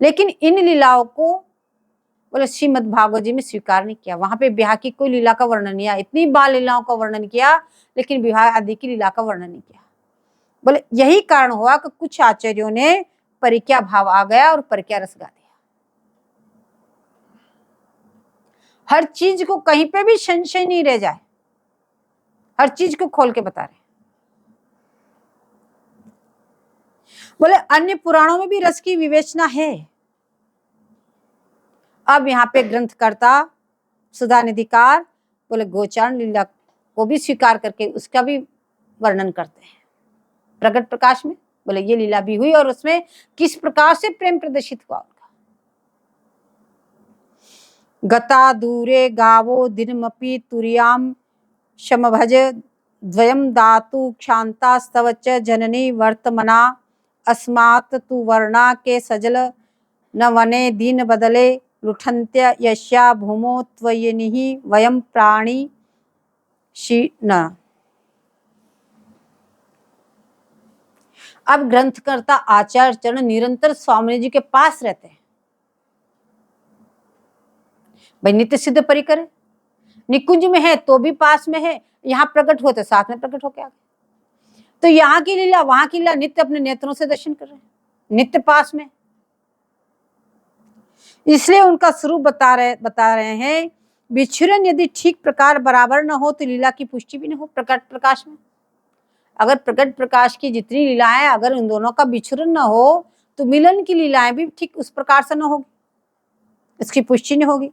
लेकिन इन लीलाओं को बोले श्रीमद् भागवत जी में स्वीकार नहीं किया। वहां पे ब्याह की कोई लीला का वर्णन नहीं किया, इतनी बाल लीलाओं का वर्णन किया, लेकिन विवाह आदि की लीला का वर्णन नहीं किया। बोले यही कारण हुआ कि कुछ आचार्यों ने परिक्या भाव आ गया और परिक्या रस गा दिया। हर चीज को कहीं पे भी संशय नहीं रह जाए, हर चीज को खोल के बता रहे। बोले अन्य पुराणों में भी रस की विवेचना है। अब यहाँ पे ग्रंथकर्ता सुधा निधिकार बोले गोचारण लीला को भी स्वीकार करके उसका भी वर्णन करते हैं प्रगट प्रकाश में। बोले ये लीला भी हुई और उसमें किस प्रकार से प्रेम प्रदर्शित हुआ उनका। गता दूरे गावो दिनमपि तुर्याम शमभज द्वयम दातु क्षांतास्तवच जननी वर्तमना अस्मात् तु वर्णा के सजल न वने दीन बदले लुठन्त्य यस्या भूमो त्वयिनिहि वयम प्राणी शीन। अब ग्रंथकर्ता आचार्य चरण निरंतर स्वामी जी के पास रहते हैं। भाई नित्य सिद्ध परिकर है, निकुंज में है तो भी पास में है, यहाँ प्रकट होते साथ में प्रकट होके आ गए। तो यहाँ की लीला वहां की लीला नित्य अपने नेत्रों से दर्शन कर रहे हैं, नित्य पास में। इसलिए उनका स्वरूप बता रहे हैं। विच्छुरन यदि ठीक प्रकार बराबर न हो तो लीला की पुष्टि भी न हो प्रकट प्रकाश में। अगर प्रकट प्रकाश की जितनी लीलाएं अगर उन दोनों का विच्छुरन न हो तो मिलन की लीलाएं भी ठीक उस प्रकार से न होगी, इसकी पुष्टि नहीं होगी।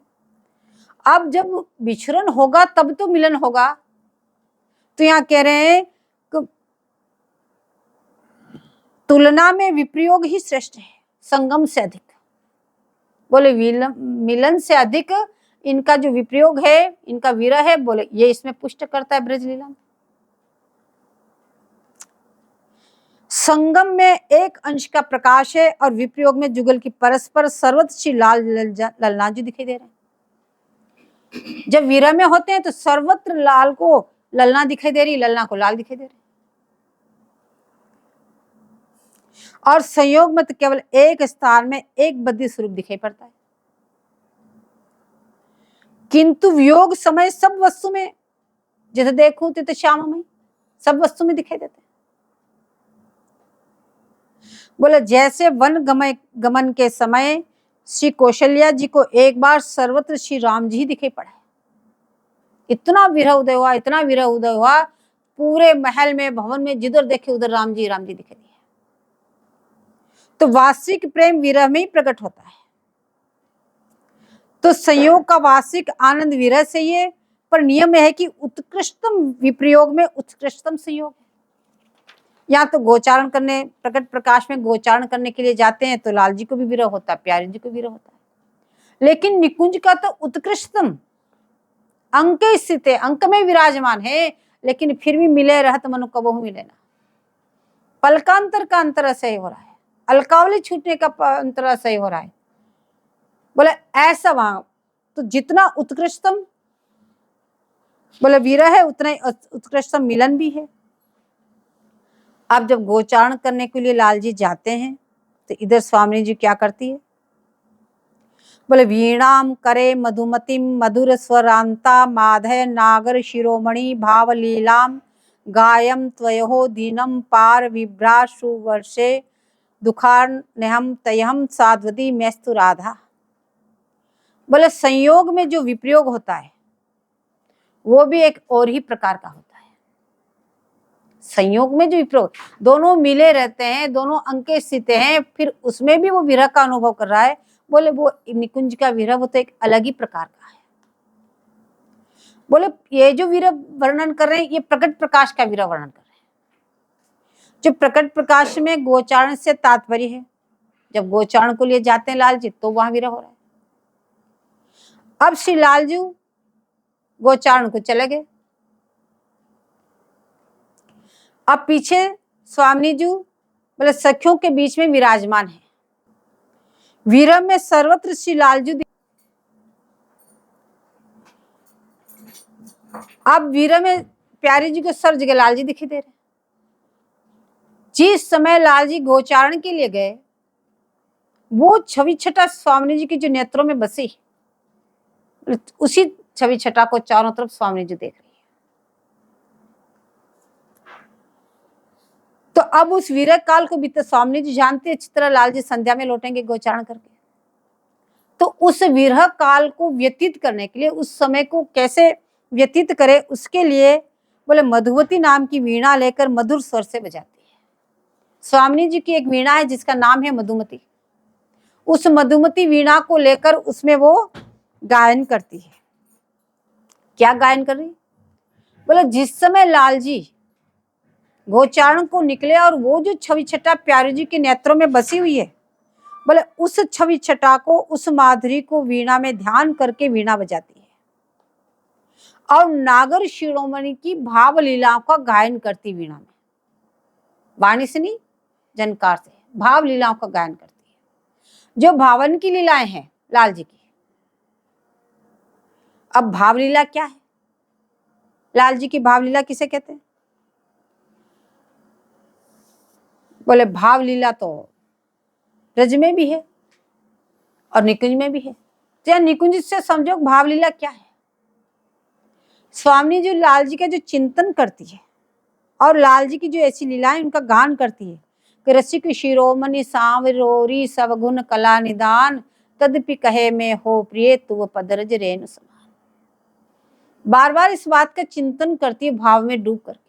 अब जब विच्छुरन होगा तब तो मिलन होगा। तो यहाँ कह रहे हैं तुलना में विप्रयोग ही श्रेष्ठ है संगम से अधिक। बोले मिलन से अधिक इनका जो विप्रयोग है, इनका विरह है, बोले ये इसमें पुष्ट करता है ब्रज लीला में। संगम में एक अंश का प्रकाश है और विप्रयोग में जुगल की परस्पर सर्वत्र श्री लाल ललना जी दिखाई दे रहे हैं। जब विरह में होते हैं तो सर्वत्र लाल को ललना दिखाई दे रही, ललना को लाल दिखाई दे रही। और संयोग में तो केवल एक स्थान में एक बद्धी स्वरूप दिखाई पड़ता है, किंतु वियोग समय सब वस्तु में, जैसे देखूं तो श्याम में सब वस्तु में दिखाई देते हैं। बोले जैसे वन गमन के समय श्री कौशल्या जी को एक बार सर्वत्र श्री राम जी दिखाई पड़ा है। इतना विरह उदय हुआ, इतना विरह उदय हुआ, पूरे महल में भवन में जिधर देखे उधर राम जी दिखाई दिए। तो वास्तविक प्रेम विरह में ही प्रकट होता है। तो संयोग का वास्तविक आनंद विरह से ही है, पर नियम है कि उत्कृष्टतम विप्रयोग में उत्कृष्टतम संयोग है। या तो गोचारण करने, प्रकट प्रकाश में गोचारण करने के लिए जाते हैं तो लाल जी को भी विरह होता है, प्यारे जी को विरह होता है। लेकिन निकुंज का तो उत्कृष्टतम अंक स्थित है, अंक में विराजमान है, लेकिन फिर भी मिले रहत मनु कबहु मिले ना। पलकांतर का अंतर असह्य हो रहा है, अलकावली छूटने का अंतर असह्य हो रहा है। बोले ऐसा वहां तो जितना उत्कृष्टतम बोले विरह है, उतना ही उत्कृष्टतम मिलन भी है। अब जब गोचारण करने के लिए लाल जी जाते हैं तो इधर स्वामी जी क्या करती है? बोले वीणाम करे मधुमतिम मधुर स्वरांता माधय नागर शिरोमणि भाव लीलाम गायम त्वयो दीनम पार विभ्राशु वर्षे दुखार्नहम तयहम साध्वती मैस्तु राधा। बोले संयोग में जो विप्रयोग होता है वो भी एक और ही प्रकार का होता है। संयोग में जो विप्रयोग, दोनों मिले रहते हैं, दोनों अंके स्थित हैं, फिर उसमें भी वो विरह का अनुभव कर रहा है। बोले वो निकुंज का विरह वो तो एक अलग ही प्रकार का है। बोले ये जो विरह वर्णन कर रहे हैं ये प्रकट प्रकाश का विरह वर्णन कर रहे हैं। जो प्रकट प्रकाश में गोचारण से तात्पर्य है, जब गोचारण को लिए जाते हैं लाल जी तो वहां विरह हो रहा है। अब श्री लाल जी गोचारण को चले गए, अब पीछे स्वामी जी बोले सखियों के बीच में विराजमान है। विरह में सर्वत्र श्री लाल जी, अब विरह में प्यारी जी को सर जगह लाल जी दिखाई दे रहे। जिस समय लाल जी गोचारण के लिए गए वो छवि छटा स्वामी जी की जो नेत्रों में बसी, उसी छवि छटा को चारों तरफ स्वामी जी देख रही है। तो अब उस विरह काल को बीते स्वामी जी जानते अच्छी तरह लाल जी संध्या में लौटेंगे गोचारण करके। तो उस विरह काल को व्यतीत करने के लिए, उस समय को कैसे व्यतीत करे उसके लिए बोले मधुवती नाम की वीणा लेकर मधुर स्वर से बजाती है। स्वामी जी की एक वीणा है जिसका नाम है मधुमती। उस मधुमती वीणा को लेकर उसमें वो गायन करती है। क्या गायन कर रही? बोले जिस समय लाल जी गोचारण को निकले और वो जो छवि छटा प्यारी जी के नेत्रों में बसी हुई है, बोले उस छवि छटा को, उस माधुरी को वीणा में ध्यान करके वीणा बजाती है और नागर शिरोमणि की भाव लीलाओं का गायन करती वीणा में, वाणी से नहीं जनकार से भाव लीलाओं का गायन करती है। जो भावन की लीलाएं हैं लाल जी की। अब भाव लीला क्या है? लाल जी की भाव लीला किसे कहते हैं? बोले भाव लीला तो ब्रज में भी है और निकुंज में भी है। तो निकुंज से समझो भाव लीला क्या है। स्वामी जी लाल जी का जो चिंतन करती है और लाल जी की जो ऐसी लीलाएं उनका गान करती है कि रसिक शिरोमणि सांवरोरी सब गुण कला निदान तदपि कहे में हो प्रिय तु पदरज रेन समान। बार बार इस बात का चिंतन करती है भाव में डूब करके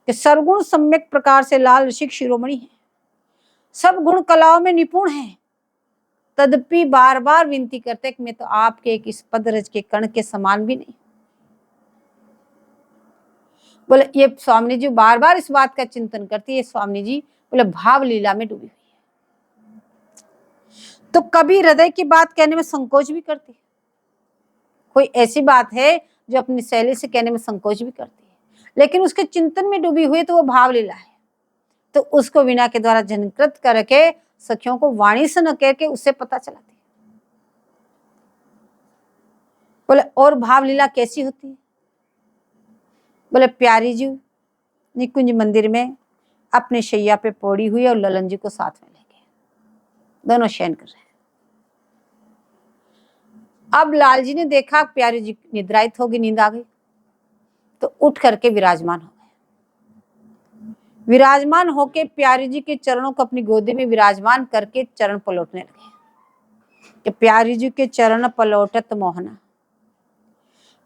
कि सर्वगुण सम्यक प्रकार से लाल रसिक शिरोमणि है, सब गुण कलाओं में निपुण है, तदपि बार बार विनती करते कि मैं तो आपके एक इस पदरज के कण के समान भी नहीं। बोले ये स्वामी जी बार बार इस बात का चिंतन करती है। स्वामी जी बोले भाव लीला में डूबी हुई है। तो कभी हृदय की बात कहने में संकोच भी करती है। कोई ऐसी बात है जो अपनी शैली से कहने में संकोच भी करती है, लेकिन उसके चिंतन में डूबी हुई तो वो भाव लीला है। तो उसको वीणा के द्वारा झनकृत करके सखियों को वाणी से न कह के उससे पता चलाती है। बोले और भाव लीला कैसी होती है? बोले प्यारी जी निकुंज मंदिर में अपने शैया पे पौड़ी हुई और ललन जी को साथ में ले गए, दोनों शयन कर रहे हैं। अब लाल जी ने देखा प्यारी जी निद्रायित होगी, नींद आ गई, तो उठ करके विराजमान हो गए। विराजमान होके प्यारी जी के चरणों को अपनी गोदी में विराजमान करके चरण पलटने लगे कि प्यारी जी के चरण पलटत मोहना,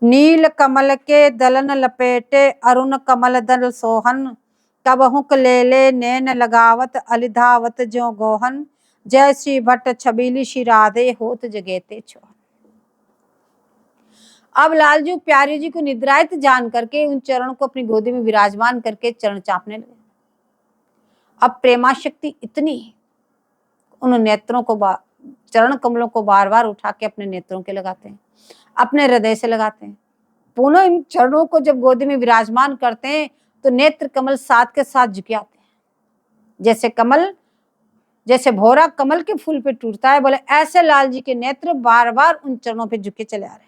नील कमल के दलन लपेटे अरुण कमल दल सोहन, कबहुक ले ले नैन लगावत अलिधावत ज्यों गोहन, जय श्री भट्ट छबीली श्री राधे होत जगेते छोहन। अब लालजू प्यारी जी को निद्रायित जान करके उन चरणों को अपनी गोदी में विराजमान करके चरण चापने लगे। अब प्रेमा शक्ति इतनी, उन नेत्रों को चरण कमलों को बार बार उठा के अपने नेत्रों के लगाते हैं, अपने हृदय से लगाते हैं। पुनः इन चरणों को जब गोदी में विराजमान करते हैं तो नेत्र कमल साथ के साथ झुके आते हैं, जैसे कमल, जैसे भौरा कमल के फूल पे टूटता है, बोले ऐसे लाल जी के नेत्र बार बार उन चरणों पे झुके चले आ रहे हैं।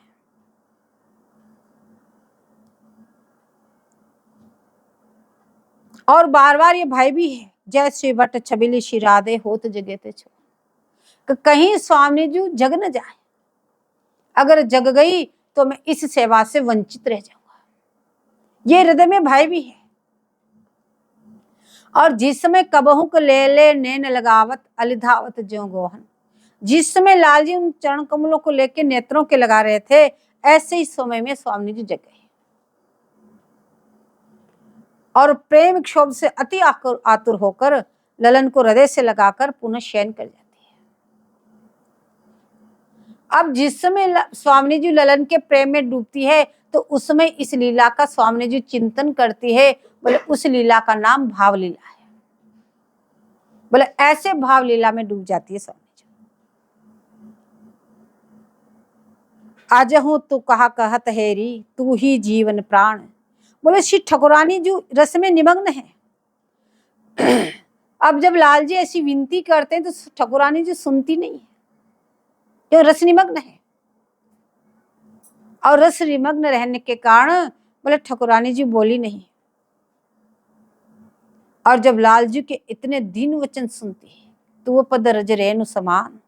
और बार बार ये भय भी है, जय श्री भट्ट छबीली श्री राधे होत जगेते छो, कि कहीं स्वामी जी जग न जाए, अगर जग गई तो मैं इस सेवा से वंचित रह जाऊंगा, ये हृदय में भय भी है। और जिस समय कबहू को ले ले नैन लगावत अलिधावत ज्यों गोहन, जिस समय लाल जी उन चरण कमलों को लेके नेत्रों के लगा रहे थे, ऐसे ही समय में स्वामी जी जग गए और प्रेम क्षोभ से अति आतुर होकर ललन को हृदय से लगाकर पुनः शयन कर जाती है। अब जिस समय स्वामी जी ललन के प्रेम में डूबती है तो उस समय इस लीला का स्वामी जी चिंतन करती है, बोले उस लीला का नाम भाव लीला है। बोले ऐसे भाव लीला में डूब जाती है स्वामी जी। आज हूं तू कहा कहत हेरी, तू ही जीवन प्राण, बोले श्री ठकुरानी जो रस में निमग्न है। अब जब लाल जी ऐसी विनती करते हैं तो ठकुरानी जी सुनती नहीं है, क्यों? रस निमग्न है। और रस निमग्न रहने के कारण बोले ठकुरानी जी बोली नहीं। और जब लाल जी के इतने दीन वचन सुनती है तो वो पद रज रेणु समान,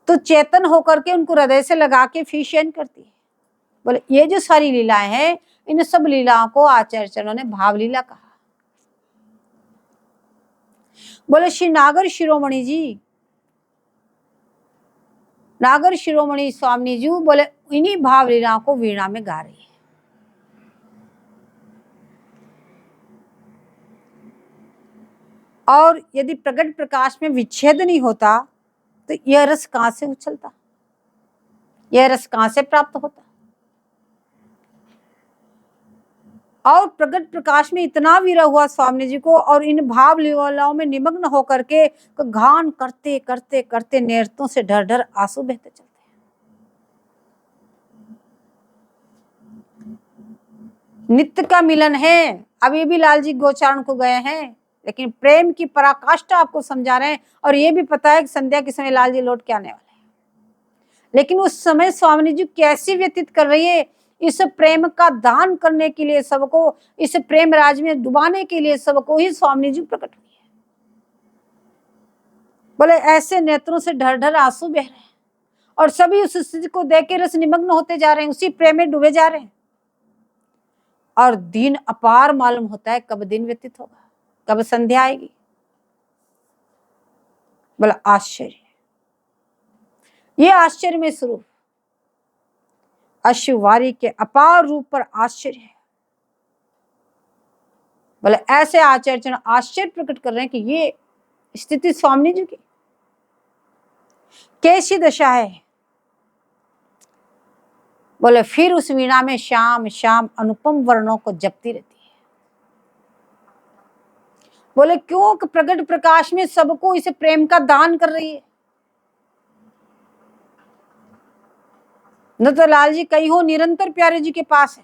तो चेतन होकर के उनको हृदय से लगा के फिर शयन करती है। बोले ये जो सारी लीलाएं हैं, इन सब लीलाओं को आचार्य चरणों ने भाव लीला कहा। बोले श्री नागर शिरोमणि जी, नागर शिरोमणि स्वामी जी बोले इन्हीं भाव लीलाओं को वीणा में गा रही है। और यदि प्रकट प्रकाश में विच्छेद नहीं होता तो यह रस कहां से उछलता, यह रस कहां से प्राप्त होता? और प्रकट प्रकाश में इतना विरह हुआ स्वामी जी को, और इन भाव लीलाओं में निमग्न होकर के गान करते करते करते नेत्रों से ढर ढर आंसू बहते चलते हैं। नित्य का मिलन है। अभी भी लाल जी गोचारण को गए हैं, लेकिन प्रेम की पराकाष्ठा आपको समझा रहे हैं। और ये भी पता है कि संध्या के समय लाल जी लौट के आने वाले हैं, लेकिन उस समय स्वामी जी कैसे व्यतीत कर रही है, इस प्रेम का दान करने के लिए सबको, इस प्रेम राज में डुबाने के लिए सबको ही स्वामी जी प्रकट हुई है। बोले ऐसे नेत्रों से ढर ढर आंसू बह रहे हैं और सभी उस स्थिति को देख के रस निमग्न होते जा रहे हैं, उसी प्रेम में डूबे जा रहे हैं। और दिन अपार मालूम होता है, कब दिन व्यतीत होगा, कब संध्या आएगी। बोला आश्चर्य, ये आश्चर्य में स्वरूप अश्ववारी के अपार रूप पर आश्चर्य है। बोले ऐसे आचार्य आश्चर्य प्रकट कर रहे हैं कि ये स्थिति स्वामी जी की कैसी दशा है। बोले फिर उस वीणा में श्याम श्याम अनुपम वर्णों को जपती रहती है। बोले क्यों? प्रकट प्रकाश में सबको इसे प्रेम का दान कर रही है। न तो लाल जी कहीं हो, निरंतर प्यारे जी के पास है,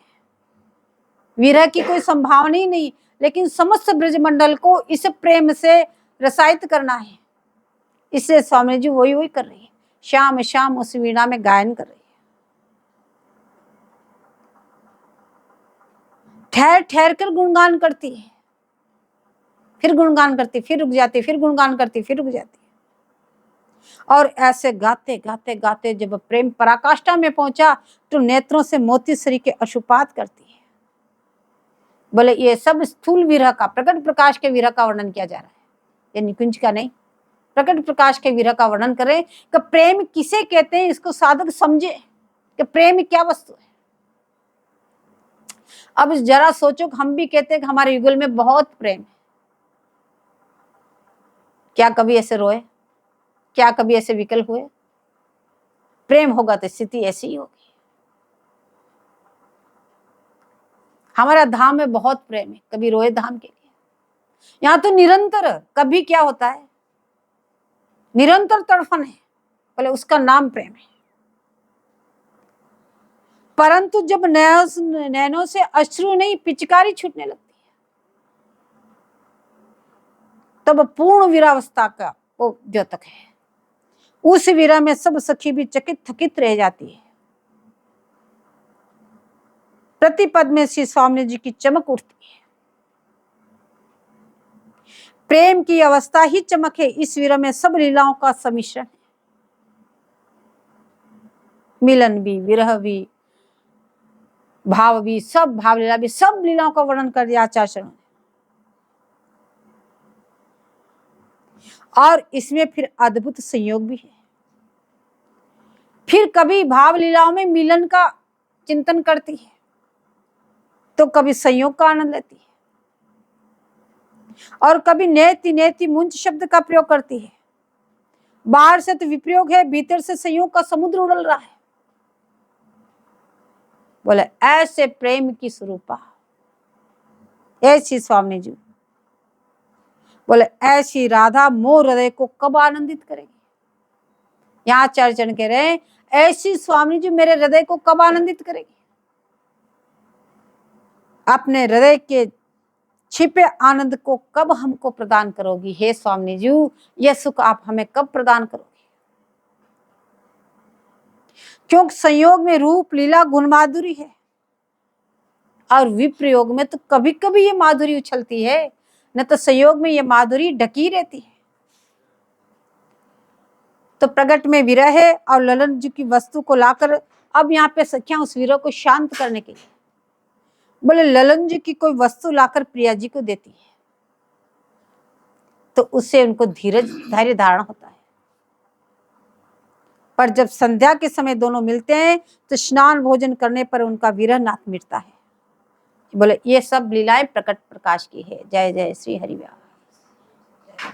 विरह की कोई संभावना ही नहीं, लेकिन समस्त ब्रजमंडल को इस प्रेम से रसायित करना है। इसलिए स्वामी जी वही कर रही है, शाम शाम उस वीणा में गायन कर रही है। ठहर ठहर कर गुणगान करती है, फिर गुणगान करती, फिर रुक जाती, फिर गुणगान करती, फिर रुक जाती। और ऐसे गाते गाते गाते जब प्रेम पराकाष्ठा में पहुंचा तो नेत्रों से मोती सरी के अश्रुपात करती है। बोले ये सब स्थूल विरह का, प्रकट प्रकाश के विरह का वर्णन किया जा रहा है, ये निकुंज का नहीं। प्रकट प्रकाश के विरह का वर्णन करें कि प्रेम किसे कहते हैं, इसको साधक समझे कि प्रेम क्या वस्तु है। अब जरा सोचो कि हम भी कहते हैं कि हमारे युगल में बहुत प्रेम है, क्या कभी ऐसे रोए? क्या कभी ऐसे विकल हुए? प्रेम होगा तो स्थिति ऐसी ही होगी। हमारा धाम में बहुत प्रेम है, कभी रोए धाम के लिए? यहाँ तो निरंतर, कभी क्या होता है, निरंतर तड़फन है, बोले उसका नाम प्रेम है। परंतु जब नैनों से अश्रु नहीं पिचकारी छूटने लगती है, तब पूर्ण वीरावस्था का वो द्योतक है। उस वीरा में सब सखी भी चकित थकित रह जाती है। प्रतिपद में श्री स्वामी जी की चमक उठती है। प्रेम की अवस्था ही चमक है। इस वीरा में सब लीलाओं का सम्मिश्रण है, मिलन भी, विरह भी, भाव भी, सब भाव लीला भी, सब लीलाओं का वर्णन कर दिया आचार्य शरण। और इसमें फिर अद्भुत संयोग भी है। फिर कभी भाव लीलाओं में मिलन का चिंतन करती है तो कभी संयोग का आनंद लेती है, और कभी नेति नेति मुंज शब्द का प्रयोग करती है। बाहर से तो विप्रयोग है, भीतर से संयोग का समुद्र उड़ल रहा है। बोले ऐसे प्रेम की स्वरूपा, ऐसी स्वामी जी, बोले ऐसी राधा मोर हृदय को कब आनंदित करेगी। यहाँ चर्चन कह रहे हैं ऐसी स्वामी जी मेरे हृदय को कब आनंदित करेगी, अपने हृदय के छिपे आनंद को कब हमको प्रदान करोगी। हे स्वामी जी, यह सुख आप हमें कब प्रदान करोगी। क्योंकि संयोग में रूप लीला गुण माधुरी है, और विप्रयोग में तो कभी कभी ये माधुरी उछलती है, न तो संयोग में ये माधुरी ढकी रहती है। तो प्रगट में विरह है, और ललन जी की वस्तु को लाकर अब यहाँ पे सखियां उस विरह को शांत करने के लिए बोले ललन जी की कोई वस्तु लाकर प्रिया जी को देती है तो उससे उनको धीरज धैर्य धारण होता है। पर जब संध्या के समय दोनों मिलते हैं तो स्नान भोजन करने पर उनका विरह नाथ मिटता है। बोले ये सब लीलाएं प्रकट प्रकाश की है। जय जय श्री हरिव्यास।